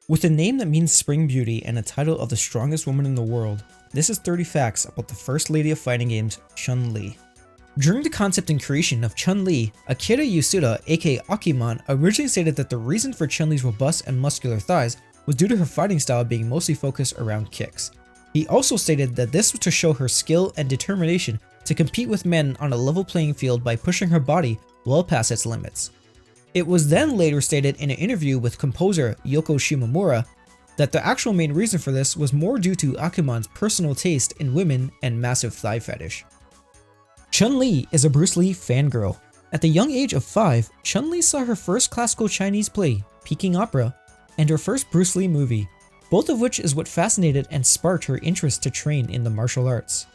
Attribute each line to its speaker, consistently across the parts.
Speaker 1: With a name that means spring beauty and a title of the strongest woman in the world, this is 30 facts about the first lady of fighting games, Chun-Li. During the concept and creation of Chun-Li, Akira Yasuda aka Akiman originally stated that the reason for Chun-Li's robust and muscular thighs was due to her fighting style being mostly focused around kicks. He also stated that this was to show her skill and determination to compete with men on a level playing field by pushing her body well past its limits. It was then later stated in an interview with composer Yoko Shimomura that the actual main reason for this was more due to Akiman's personal taste in women and massive thigh fetish. Chun-Li is a Bruce Lee fangirl. At the young age of 5, Chun-Li saw her first classical Chinese play, Peking Opera, and her first Bruce Lee movie, both of which is what fascinated and sparked her interest to train in the martial arts.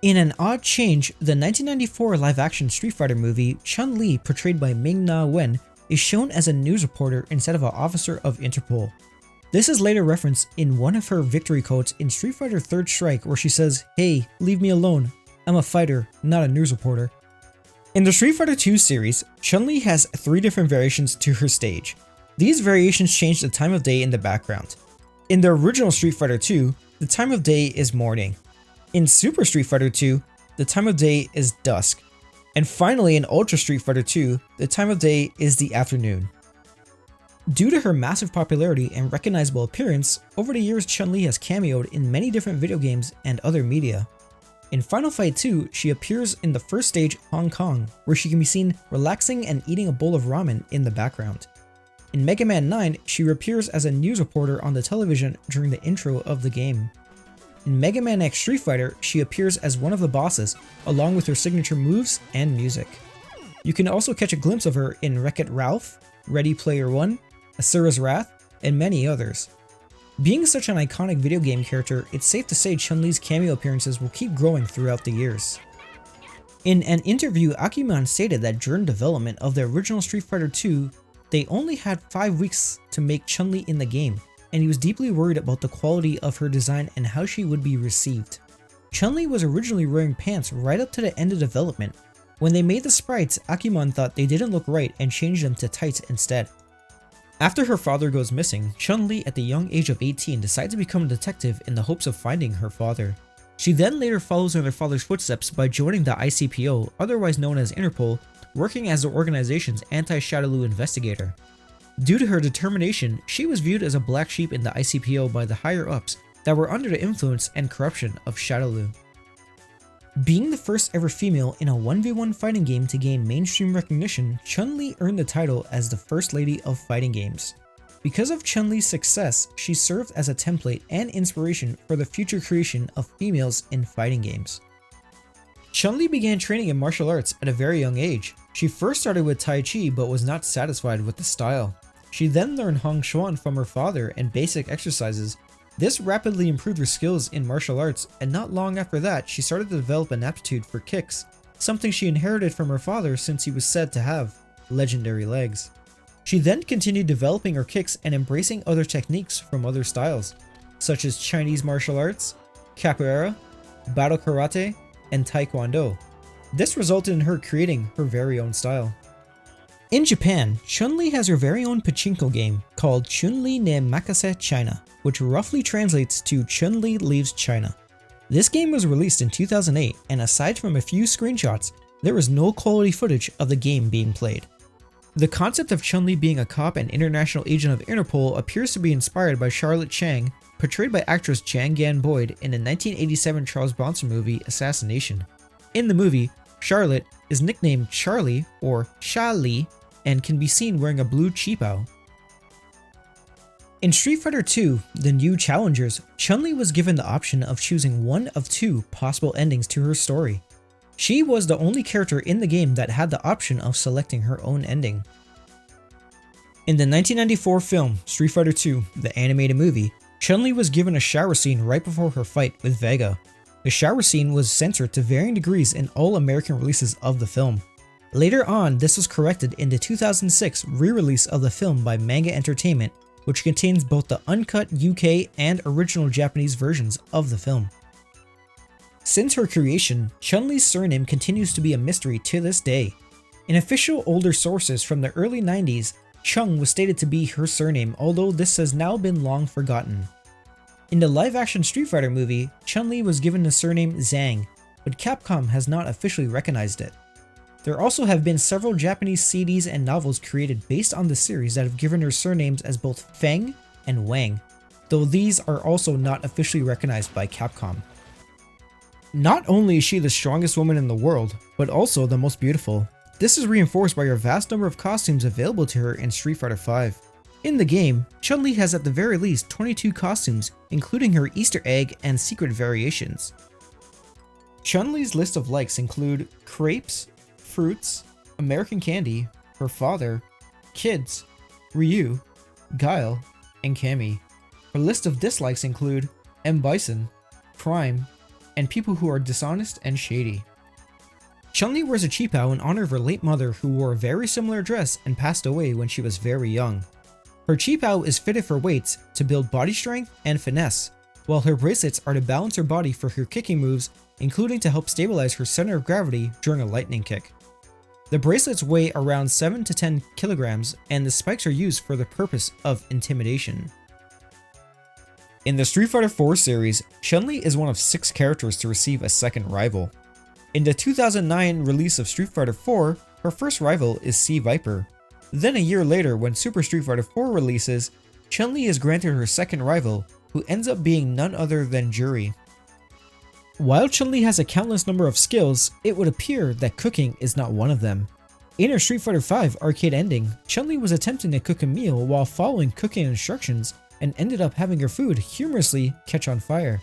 Speaker 1: In an odd change, the 1994 live-action Street Fighter movie, Chun-Li, portrayed by Ming-Na Wen, is shown as a news reporter instead of an officer of Interpol. This is later referenced in one of her victory quotes in Street Fighter Third Strike where she says, "Hey, leave me alone. I'm a fighter, not a news reporter." In the Street Fighter II series, Chun-Li has 3 different variations to her stage. These variations change the time of day in the background. In the original Street Fighter II, the time of day is morning. In Super Street Fighter II, the time of day is dusk. And finally in Ultra Street Fighter II, the time of day is the afternoon. Due to her massive popularity and recognizable appearance, over the years Chun-Li has cameoed in many different video games and other media. In Final Fight 2, she appears in the first stage, Hong Kong, where she can be seen relaxing and eating a bowl of ramen in the background. In Mega Man 9, she appears as a news reporter on the television during the intro of the game. In Mega Man X Street Fighter, she appears as one of the bosses, along with her signature moves and music. You can also catch a glimpse of her in Wreck-It Ralph, Ready Player One, Asura's Wrath, and many others. Being such an iconic video game character, it's safe to say Chun-Li's cameo appearances will keep growing throughout the years. In an interview, Akiman stated that during development of the original Street Fighter II, they only had 5 weeks to make Chun-Li in the game, and he was deeply worried about the quality of her design and how she would be received. Chun-Li was originally wearing pants right up to the end of development. When they made the sprites, Akiman thought they didn't look right and changed them to tights instead. After her father goes missing, Chun-Li at the young age of 18 decides to become a detective in the hopes of finding her father. She then later follows in her father's footsteps by joining the ICPO, otherwise known as Interpol, working as the organization's anti-Shadaloo investigator. Due to her determination, she was viewed as a black sheep in the ICPO by the higher-ups that were under the influence and corruption of Shadaloo. Being the first ever female in a 1v1 fighting game to gain mainstream recognition, Chun-Li earned the title as the First Lady of Fighting Games. Because of Chun-Li's success, she served as a template and inspiration for the future creation of females in fighting games. Chun-Li began training in martial arts at a very young age. She first started with Tai Chi but was not satisfied with the style. She then learned Hong Xuan from her father and basic exercises. This rapidly improved her skills in martial arts, and not long after that she started to develop an aptitude for kicks, something she inherited from her father since he was said to have legendary legs. She then continued developing her kicks and embracing other techniques from other styles, such as Chinese martial arts, capoeira, battle karate, and taekwondo. This resulted in her creating her very own style. In Japan, Chun-Li has her very own pachinko game called Chun-Li ne Makase China, which roughly translates to Chun-Li Leaves China. This game was released in 2008, and aside from a few screenshots, there was no quality footage of the game being played. The concept of Chun-Li being a cop and international agent of Interpol appears to be inspired by Charlotte Chang, portrayed by actress Jang Gan-Boyd in the 1987 Charles Bronson movie Assassination. In the movie, Charlotte is nicknamed Charlie or Sha-Li and can be seen wearing a blue cheapao. In Street Fighter II, the new Challengers, Chun-Li was given the option of choosing one of 2 possible endings to her story. She was the only character in the game that had the option of selecting her own ending. In the 1994 film Street Fighter II, the animated movie, Chun-Li was given a shower scene right before her fight with Vega. The shower scene was censored to varying degrees in all American releases of the film. Later on, this was corrected in the 2006 re-release of the film by Manga Entertainment, which contains both the uncut UK and original Japanese versions of the film. Since her creation, Chun-Li's surname continues to be a mystery to this day. In official older sources from the early 90s, Chung was stated to be her surname, although this has now been long forgotten. In the live-action Street Fighter movie, Chun-Li was given the surname Zhang, but Capcom has not officially recognized it. There also have been several Japanese CDs and novels created based on the series that have given her surnames as both Feng and Wang, though these are also not officially recognized by Capcom. Not only is she the strongest woman in the world, but also the most beautiful. This is reinforced by her vast number of costumes available to her in Street Fighter V. In the game, Chun-Li has at the very least 22 costumes, including her Easter egg and secret variations. Chun-Li's list of likes include crepes, fruits, American candy, her father, kids, Ryu, Guile, and Cammy. Her list of dislikes include M. Bison, crime, and people who are dishonest and shady. Chun-Li wears a qipao in honor of her late mother who wore a very similar dress and passed away when she was very young. Her qipao is fitted for weights to build body strength and finesse, while her bracelets are to balance her body for her kicking moves, including to help stabilize her center of gravity during a lightning kick. The bracelets weigh around 7 to 10 kilograms, and the spikes are used for the purpose of intimidation. In the Street Fighter IV series, Chun-Li is one of 6 characters to receive a second rival. In the 2009 release of Street Fighter IV, her first rival is Sea Viper. Then a year later, when Super Street Fighter IV releases, Chun-Li is granted her second rival, who ends up being none other than Juri. While Chun-Li has a countless number of skills, it would appear that cooking is not one of them. In her Street Fighter V arcade ending, Chun-Li was attempting to cook a meal while following cooking instructions and ended up having her food humorously catch on fire.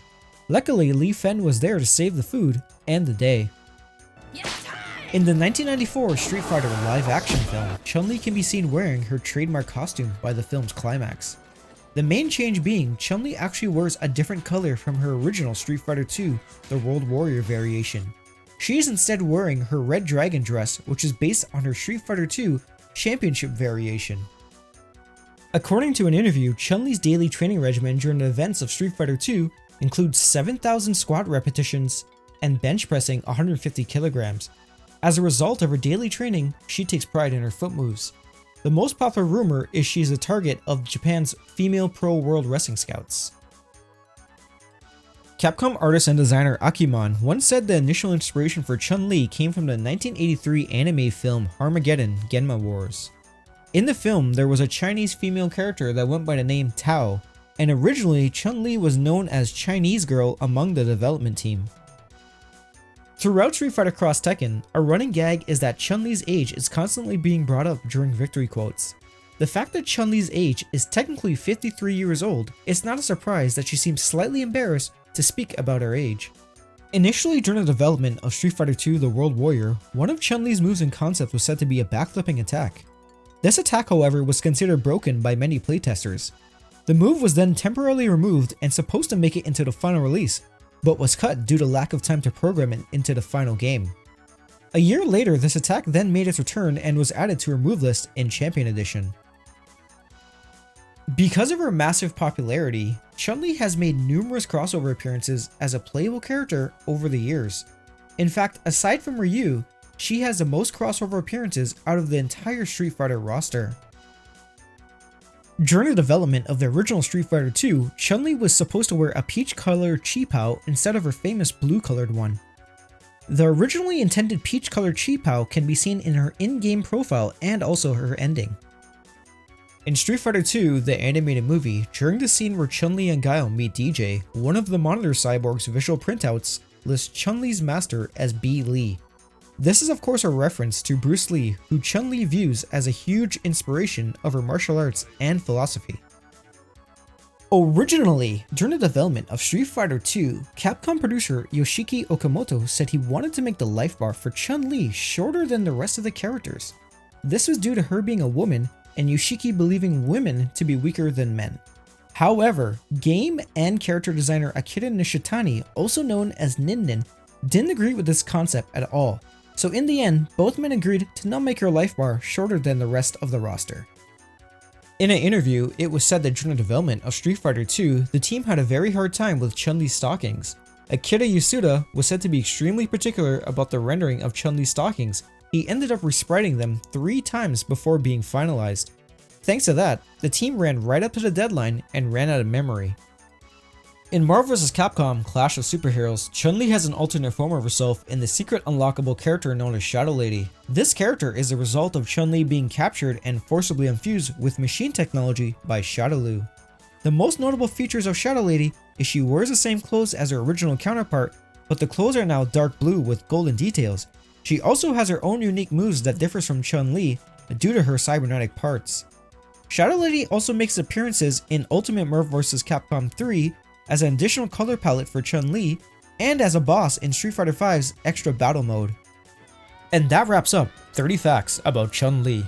Speaker 1: Luckily, Li Fen was there to save the food and the day. In the 1994 Street Fighter live-action film, Chun-Li can be seen wearing her trademark costume by the film's climax. The main change being Chun-Li actually wears a different color from her original Street Fighter II, the World Warrior variation. She is instead wearing her Red Dragon dress, which is based on her Street Fighter II Championship variation. According to an interview, Chun-Li's daily training regimen during the events of Street Fighter II includes 7,000 squat repetitions and bench pressing 150 kilograms. As a result of her daily training, she takes pride in her foot moves. The most popular rumor is she's a target of Japan's female pro world wrestling scouts. Capcom artist and designer Akimon once said the initial inspiration for Chun-Li came from the 1983 anime film Armageddon Genma Wars. In the film, there was a Chinese female character that went by the name Tao, and originally Chun-Li was known as Chinese Girl among the development team. Throughout Street Fighter Cross Tekken, a running gag is that Chun-Li's age is constantly being brought up during victory quotes. The fact that Chun-Li's age is technically 53 years old, it's not a surprise that she seems slightly embarrassed to speak about her age. Initially during the development of Street Fighter II The World Warrior, one of Chun-Li's moves in concept was said to be a backflipping attack. This attack, however, was considered broken by many playtesters. The move was then temporarily removed and supposed to make it into the final release, but was cut due to lack of time to program it into the final game. A year later, this attack then made its return and was added to her move list in Champion Edition. Because of her massive popularity, Chun-Li has made numerous crossover appearances as a playable character over the years. In fact, aside from Ryu, she has the most crossover appearances out of the entire Street Fighter roster. During the development of the original Street Fighter II, Chun-Li was supposed to wear a peach-colored qipao instead of her famous blue-colored one. The originally intended peach-colored qipao can be seen in her in-game profile and also her ending. In Street Fighter II, the animated movie, during the scene where Chun-Li and Guile meet DJ, one of the Monitor Cyborg's visual printouts lists Chun-Li's master as B. Lee. This is of course a reference to Bruce Lee, who Chun-Li views as a huge inspiration of her martial arts and philosophy. Originally, during the development of Street Fighter II, Capcom producer Yoshiki Okamoto said he wanted to make the life bar for Chun-Li shorter than the rest of the characters. This was due to her being a woman and Yoshiki believing women to be weaker than men. However, game and character designer Akira Nishitani, also known as Nin, didn't agree with this concept at all. So in the end, both men agreed to not make her life bar shorter than the rest of the roster. In an interview, it was said that during the development of Street Fighter II, the team had a very hard time with Chun-Li's stockings. Akira Yasuda was said to be extremely particular about the rendering of Chun-Li's stockings. He ended up respriting them 3 times before being finalized. Thanks to that, the team ran right up to the deadline and ran out of memory. In Marvel vs. Capcom Clash of Superheroes, Chun-Li has an alternate form of herself in the secret unlockable character known as Shadow Lady. This character is the result of Chun-Li being captured and forcibly infused with machine technology by Shadow Lu. The most notable features of Shadow Lady is she wears the same clothes as her original counterpart, but the clothes are now dark blue with golden details. She also has her own unique moves that differs from Chun-Li due to her cybernetic parts. Shadow Lady also makes appearances in Ultimate Marvel vs. Capcom 3 as an additional color palette for Chun-Li and as a boss in Street Fighter V's Extra Battle Mode. And that wraps up 30 facts about Chun-Li.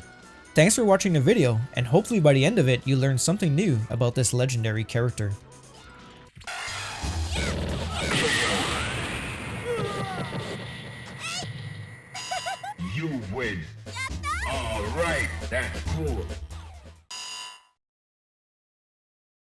Speaker 1: Thanks for watching the video, and hopefully by the end of it you learned something new about this legendary character.
Speaker 2: You win. Alright, that's cool.